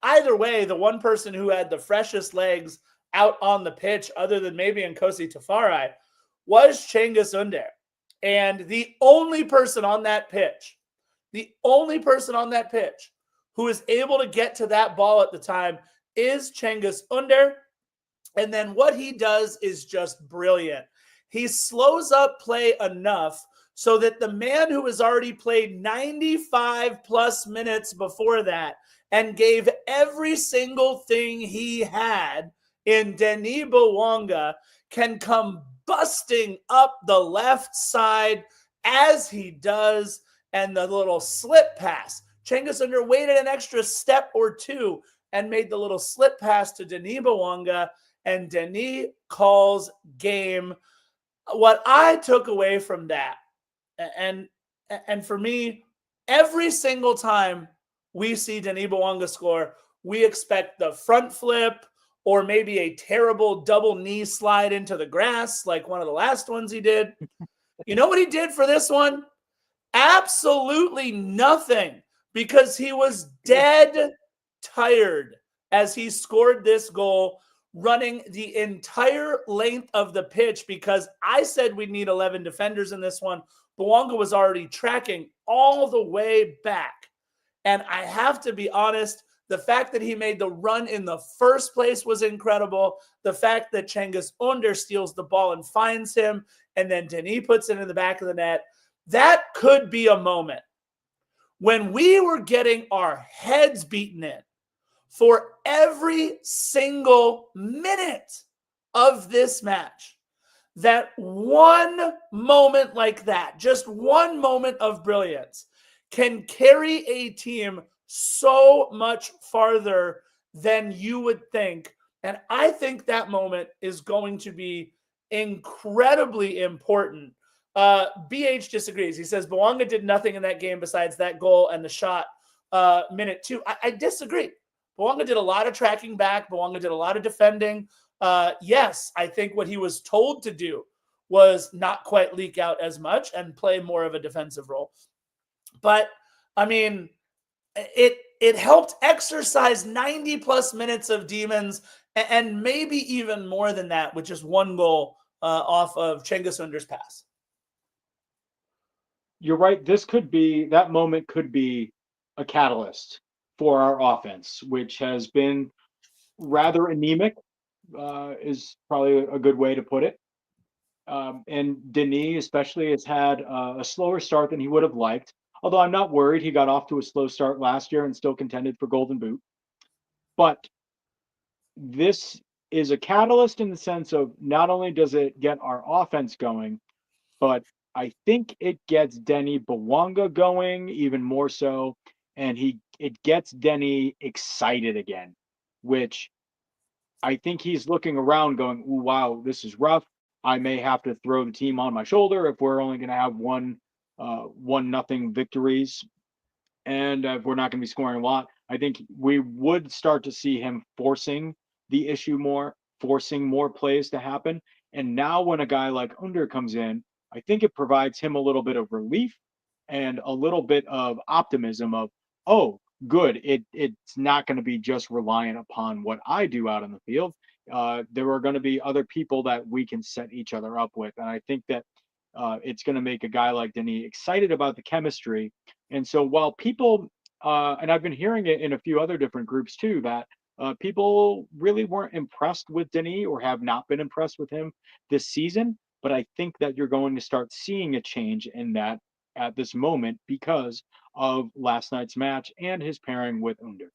either way, the one person who had the freshest legs out on the pitch, other than maybe Nkosi Tafari, was Cengiz Ünder. And the only person on that pitch who is able to get to that ball at the time is Cengiz Ünder. And then what he does is just brilliant. He slows up play enough so that the man who has already played 95 plus minutes before that and gave every single thing he had in Denis Bouanga can come busting up the left side as he does, and the little slip pass. Cengiz Ünder waited an extra step or two and made the little slip pass to Denis Bouanga, and Denis calls game. What I took away from that, and for me, every single time we see Denis Bouanga score, we expect the front flip or maybe a terrible double knee slide into the grass like one of the last ones he did. You know what he did for this one? Absolutely nothing, because he was dead tired as he scored this goal, running the entire length of the pitch, because I said we'd need 11 defenders in this one. Bouanga was already tracking all the way back. And I have to be honest, the fact that he made the run in the first place was incredible. The fact that Cengiz Ünder steals the ball and finds him, and then Denis puts it in the back of the net, that could be a moment when we were getting our heads beaten in for every single minute of this match. That one moment like that, just one moment of brilliance, can carry a team so much farther than you would think. And I think that moment is going to be incredibly important. BH disagrees. He says Bouanga did nothing in that game besides that goal and the shot minute 2. I disagree. Bouanga did a lot of tracking back. Bouanga did a lot of defending. Yes, I think what he was told to do was not quite leak out as much and play more of a defensive role. But, I mean, it helped exercise 90 plus minutes of demons, and maybe even more than that with just one goal off of Cengiz Ünder's pass. You're right. That moment could be a catalyst for our offense, which has been rather anemic, is probably a good way to put it. And Denis especially has had a slower start than he would have liked. Although I'm not worried. He got off to a slow start last year and still contended for Golden Boot. But this is a catalyst in the sense of not only does it get our offense going, but I think it gets Denis Bouanga going even more so. And it gets Denis excited again, which I think he's looking around going, "Ooh, wow, this is rough. I may have to throw the team on my shoulder if we're only going to have 1-0 victories, and if we're not going to be scoring a lot." I think we would start to see him forcing the issue more, forcing more plays to happen. And now when a guy like Ünder comes in, I think it provides him a little bit of relief and a little bit of optimism of, oh, good, it's not going to be just reliant upon what I do out on the field. There are going to be other people that we can set each other up with. And I think that it's going to make a guy like Denis excited about the chemistry. And so while people, and I've been hearing it in a few other different groups too, that people really weren't impressed with Denis or have not been impressed with him this season. But I think that you're going to start seeing a change in that at this moment because of last night's match and his pairing with Ünder.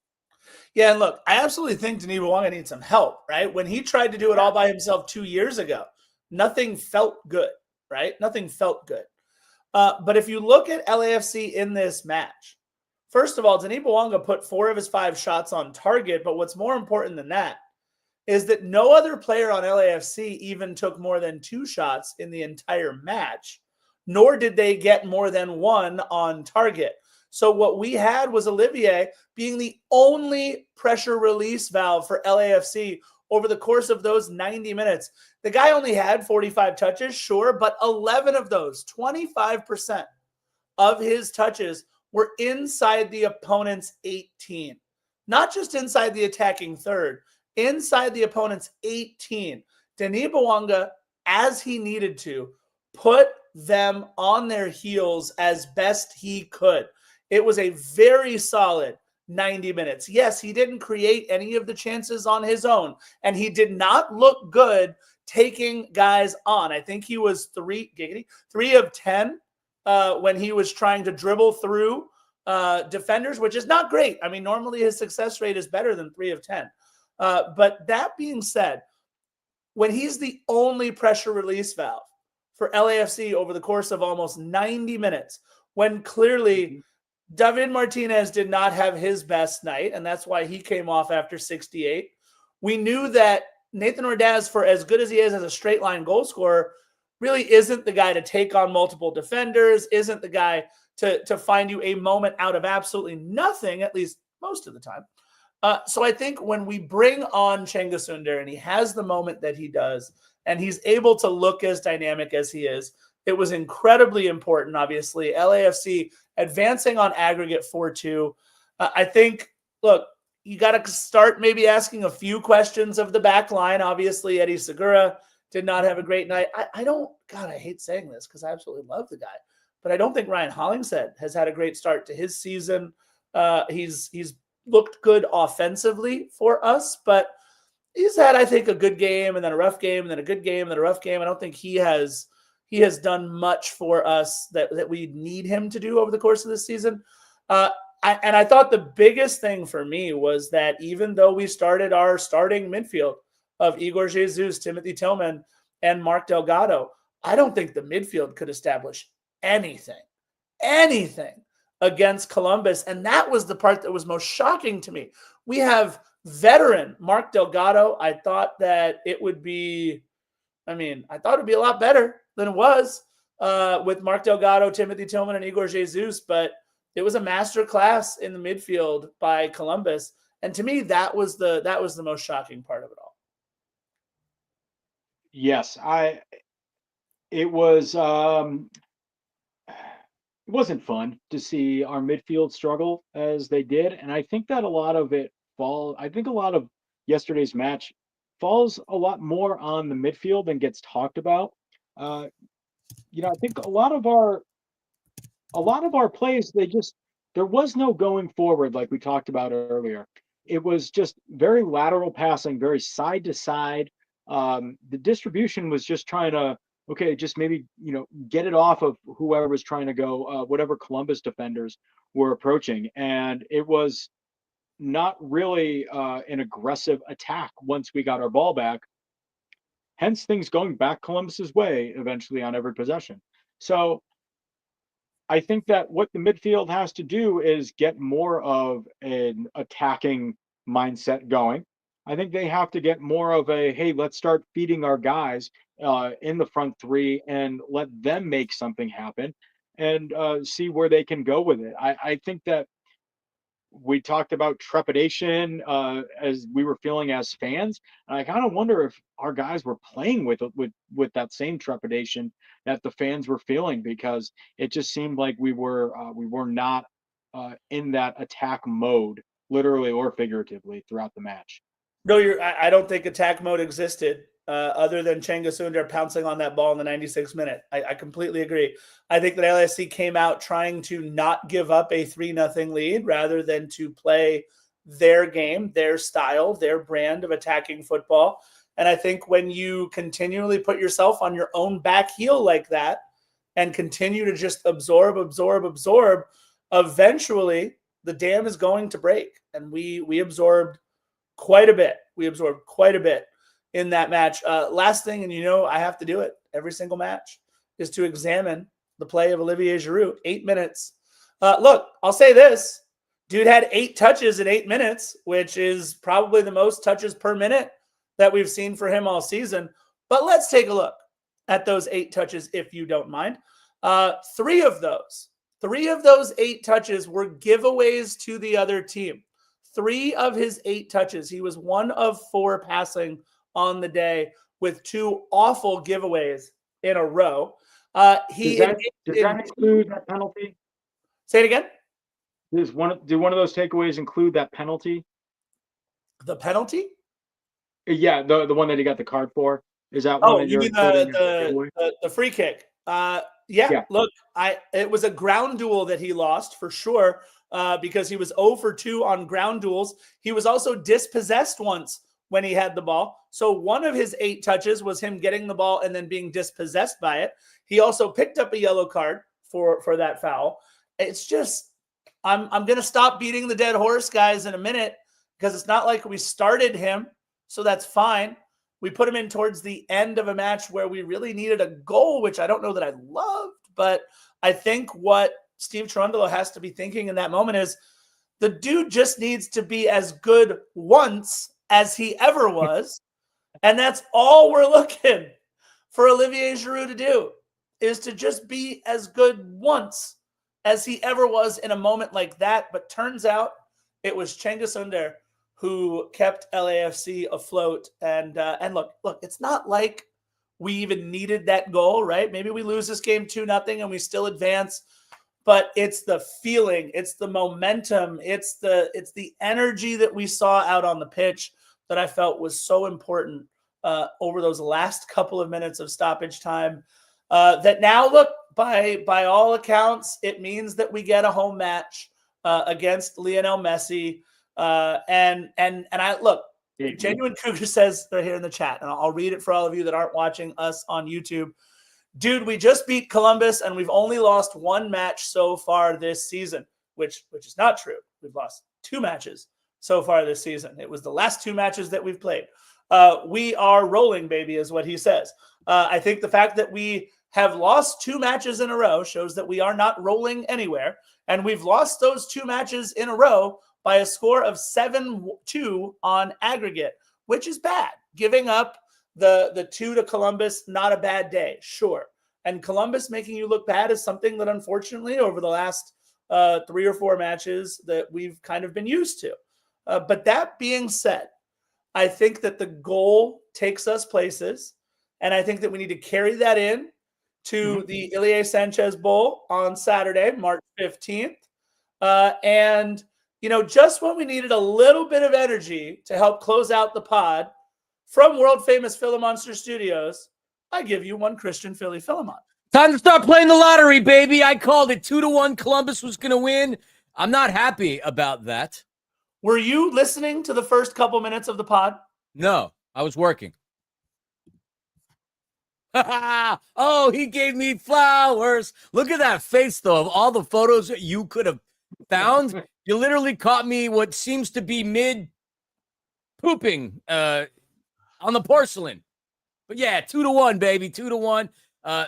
Yeah, and look, I absolutely think Denis Bouanga needs some help, right? When he tried to do it all by himself 2 years ago, nothing felt good, right? Nothing felt good. But if you look at LAFC in this match, first of all, Denis Bouanga put 4 of his 5 shots on target, but what's more important than that is that no other player on LAFC even took more than 2 shots in the entire match, nor did they get more than 1 on target. So what we had was Olivier being the only pressure release valve for LAFC over the course of those 90 minutes. The guy only had 45 touches, sure, but 11 of those, 25% of his touches were inside the opponent's 18, not just inside the attacking third, inside the opponent's 18. Denis Bouanga, as he needed to, put them on their heels as best he could. It was a very solid 90 minutes. Yes, he didn't create any of the chances on his own, and he did not look good taking guys on. I think he was 3 of 10 when he was trying to dribble through defenders, which is not great. I mean, normally his success rate is better than 3 of 10. But that being said, when he's the only pressure release valve for LAFC over the course of almost 90 minutes, when clearly David Martinez did not have his best night, and that's why he came off after 68. We knew that Nathan Ordaz, for as good as he is as a straight line goal scorer, really isn't the guy to take on multiple defenders, isn't the guy to find you a moment out of absolutely nothing, at least most of the time. So I think when we bring on Cengiz Ünder and he has the moment that he does, and he's able to look as dynamic as he is, it was incredibly important, obviously. LAFC advancing on aggregate 4-2. I think, look, you got to start maybe asking a few questions of the back line. Obviously, Eddie Segura did not have a great night. I hate saying this because I absolutely love the guy, but I don't think Ryan Hollingshead has had a great start to his season. He's looked good offensively for us, but he's had, I think, a good game and then a rough game and then a good game and then a rough game. I don't think he has done much for us that we need him to do over the course of this season. I thought the biggest thing for me was that even though we started our starting midfield of Igor Jesus, Timothy Tillman, and Mark Delgado, I don't think the midfield could establish anything against Columbus. And that was the part that was most shocking to me. We have veteran Mark Delgado. I thought that it would be, a lot better than it was with Mark Delgado, Timothy Tillman, and Igor Jesus, but it was a master class in the midfield by Columbus. And to me, that was the most shocking part of it all. Yes, it wasn't fun to see our midfield struggle as they did. And I think that a lot of yesterday's match falls a lot more on the midfield than gets talked about. I think a lot of our plays, there was no going forward like we talked about earlier. It was just very lateral passing, very side to side. The distribution was just trying to, just maybe, get it off of whoever was trying to go, whatever Columbus defenders were approaching. And it was not really an aggressive attack once we got our ball back. Hence things going back Columbus's way eventually on every possession. So I think that what the midfield has to do is get more of an attacking mindset going. I think they have to get more of a, hey, let's start feeding our guys in the front three and let them make something happen and see where they can go with it. I think that we talked about trepidation as we were feeling as fans. And I kind of wonder if our guys were playing with that same trepidation that the fans were feeling, because it just seemed like we were not in that attack mode, literally or figuratively, throughout the match. No, I don't think attack mode existed other than Cengiz Ünder pouncing on that ball in the 96th minute. I completely agree. I think that LAFC came out trying to not give up a 3-0 lead rather than to play their game, their style, their brand of attacking football. And I think when you continually put yourself on your own back heel like that and continue to just absorb, eventually the dam is going to break. And we absorbed quite a bit. In that match. Last thing, and I have to do it every single match, is to examine the play of Olivier Giroud. 8 minutes. Look, I'll say this. Dude had 8 touches in 8 minutes, which is probably the most touches per minute that we've seen for him all season. But let's take a look at those 8 touches, if you don't mind. 3 of those 8 touches were giveaways to the other team. 3 of his 8 touches. He was 1 of 4 passing on the day with 2 awful giveaways in a row. Does that include that penalty? Say it again? Do one of those takeaways include that penalty? The penalty? Yeah, the one that he got the card for. Is that one Oh, that you you're mean including in the takeaway? the free kick? Yeah. Yeah. Look, it was a ground duel that he lost for sure, because he was 0 for 2 on ground duels. He was also dispossessed once when he had the ball. So one of his 8 touches was him getting the ball and then being dispossessed by it. He also picked up a yellow card for that foul. It's just I'm gonna stop beating the dead horse, guys, in a minute, because it's not like we started him, so that's fine. We put him in towards the end of a match where we really needed a goal, which I don't know that I loved, but I think what Steve Cherundolo has to be thinking in that moment is the dude just needs to be as good once as he ever was. And that's all we're looking for Olivier Giroud to do, is to just be as good once as he ever was in a moment like that. But turns out it was Cengiz Ünder who kept LAFC afloat. And look, it's not like we even needed that goal, right? Maybe we lose this game 2-0 and we still advance, but it's the feeling, it's the momentum, it's the energy that we saw out on the pitch that I felt was so important over those last couple of minutes of stoppage time. That now, look, by all accounts, it means that we get a home match against Lionel Messi. And I look, Genuine Cougar says right here in the chat, and I'll read it for all of you that aren't watching us on YouTube. Dude, we just beat Columbus and we've only lost 1 match so far this season, which is not true. We've lost 2 matches so far this season. It was the last 2 matches that we've played. We are rolling, baby, is what he says. I think the fact that we have lost 2 matches in a row shows that we are not rolling anywhere. And we've lost those 2 matches in a row by a score of 7-2 on aggregate, which is bad. Giving up the 2 to Columbus, not a bad day, sure. And Columbus making you look bad is something that unfortunately over the last 3 or 4 matches that we've kind of been used to. But that being said, I think that the goal takes us places, and I think that we need to carry that in to the Ilie Sanchez Bowl on Saturday, March 15th. And, just when we needed a little bit of energy to help close out the pod, from world-famous Philomonster Studios, I give you one Christian Philly Philemon. Time to start playing the lottery, baby. I called it 2-1. Columbus was going to win. I'm not happy about that. Were you listening to the first couple minutes of the pod? No, I was working. Oh, he gave me flowers. Look at that face, though, of all the photos that you could have found. You literally caught me what seems to be mid-pooping on the porcelain. But yeah, 2-1, baby, 2-1.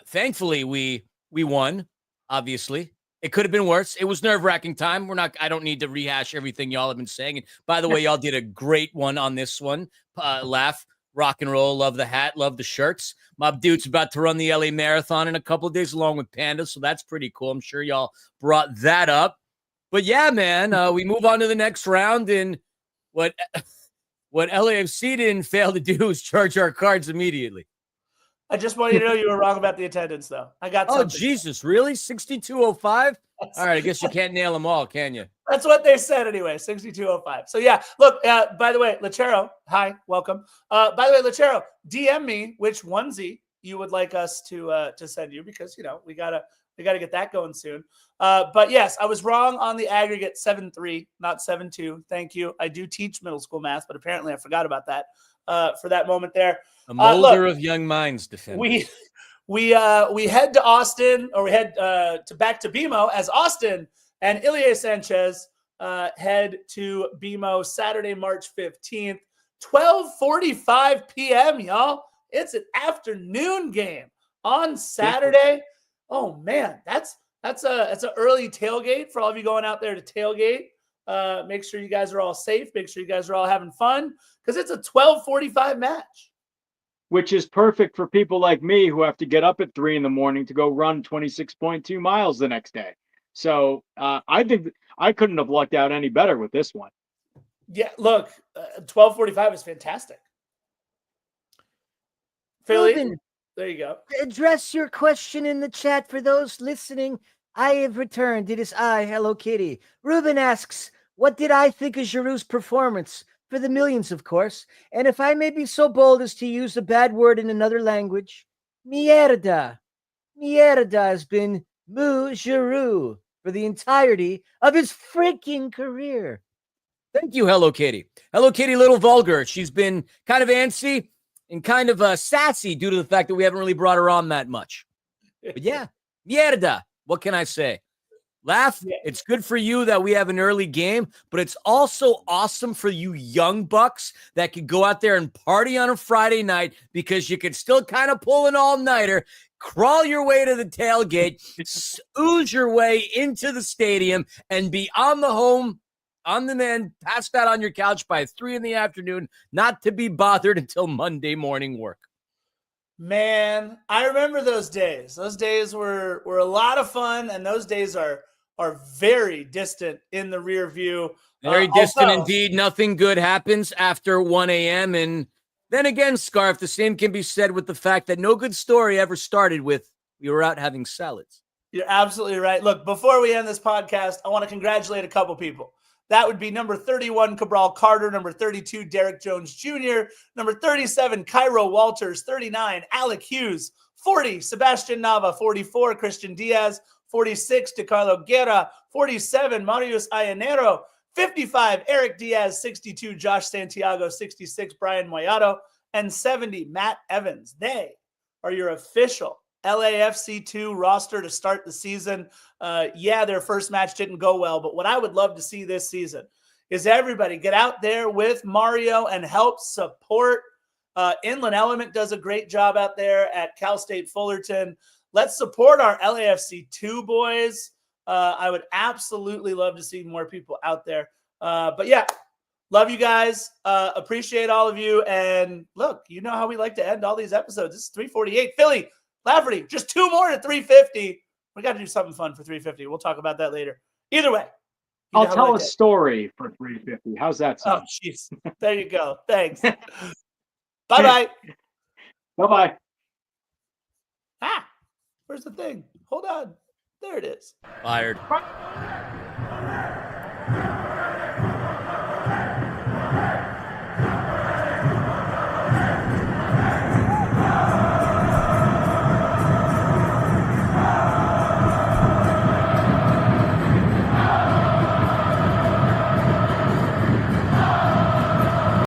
Thankfully, we won, obviously. It could have been worse. It was nerve-wracking time. I don't need to rehash everything y'all have been saying. And by the way, y'all did a great one on this one. Laugh, rock and roll, love the hat, love the shirts. My dude's about to run the LA Marathon in a couple of days along with Panda, so that's pretty cool. I'm sure y'all brought that up. But yeah, man, we move on to the next round, and what LAFC didn't fail to do is charge our cards immediately. I just want you to know you were wrong about the attendance, though. I got something. Oh, Jesus, really? 6205? All right, I guess you can't nail them all, can you? That's what they said anyway, 6205. So, yeah, look, by the way, Lechero, hi, welcome. By the way, Lechero, DM me which onesie you would like us to send you, because, we gotta get that going soon. But, yes, I was wrong on the aggregate 7-3, not 7-2. Thank you. I do teach middle school math, but apparently I forgot about that for that moment there. A molder of young minds, defenders. We head to Austin, or we head back to BMO as Austin and Ilie Sanchez head to BMO Saturday, March 15th, 12:45 p.m., y'all. It's an afternoon game on Saturday. Oh man, that's an early tailgate for all of you going out there to tailgate. Make sure you guys are all safe. Make sure you guys are all having fun, because it's a 12:45 match. Which is perfect for people like me who have to get up at 3 a.m. to go run 26.2 miles the next day. So I think I couldn't have lucked out any better with this one. Yeah, look, 12:45 is fantastic. Philly, Robin, there you go. address your question in the chat for those listening. I have returned. It is I, Hello Kitty. Ruben asks, what did I think of Giroud's performance? For the millions, of course. And if I may be so bold as to use a bad word in another language, mierda. Mierda has been Mu Giroud for the entirety of his freaking career. Thank you, Hello Kitty. Hello Kitty, little vulgar. She's been kind of antsy and kind of sassy due to the fact that we haven't really brought her on that much. But yeah, mierda. What can I say? Laugh. Yeah. It's good for you that we have an early game, but it's also awesome for you young bucks that could go out there and party on a Friday night because you could still kind of pull an all-nighter, crawl your way to the tailgate, ooze your way into the stadium, and be on the man, passed out on your couch by 3 p.m, not to be bothered until Monday morning work. Man, I remember those days. Those days were a lot of fun, and those days are very distant in the rear view. Very distant although, indeed. Nothing good happens after 1 a.m. And then again, Scarf, the same can be said with the fact that no good story ever started with we were out having salads. You're absolutely right. Look, before we end this podcast, I want to congratulate a couple people. That would be number 31, Cabral Carter, number 32, Derek Jones Jr., number 37, Cairo Walters, 39, Alec Hughes, 40, Sebastian Nava, 44, Christian Diaz, 46, DeCarlo Guerra, 47, Marius Ayanero, 55, Eric Diaz, 62, Josh Santiago, 66, Brian Moyato, and 70, Matt Evans. They are your official LAFC 2 roster to start the season. Yeah, their first match didn't go well, but what I would love to see this season is everybody get out there with Mario and help support. Inland Element does a great job out there at Cal State Fullerton. Let's support our LAFC 2 boys. I would absolutely love to see more people out there. But yeah, love you guys. Appreciate all of you. And look, you know how we like to end all these episodes. This is 348. Philly, Lafferty, just 2 more to 350. We got to do something fun for 350. We'll talk about that later. Either way. I'll tell a story for 350. How's that sound? Oh, jeez. There you go. Thanks. Bye-bye. Bye-bye. Ah, where's the thing? Hold on. There it is. Fired.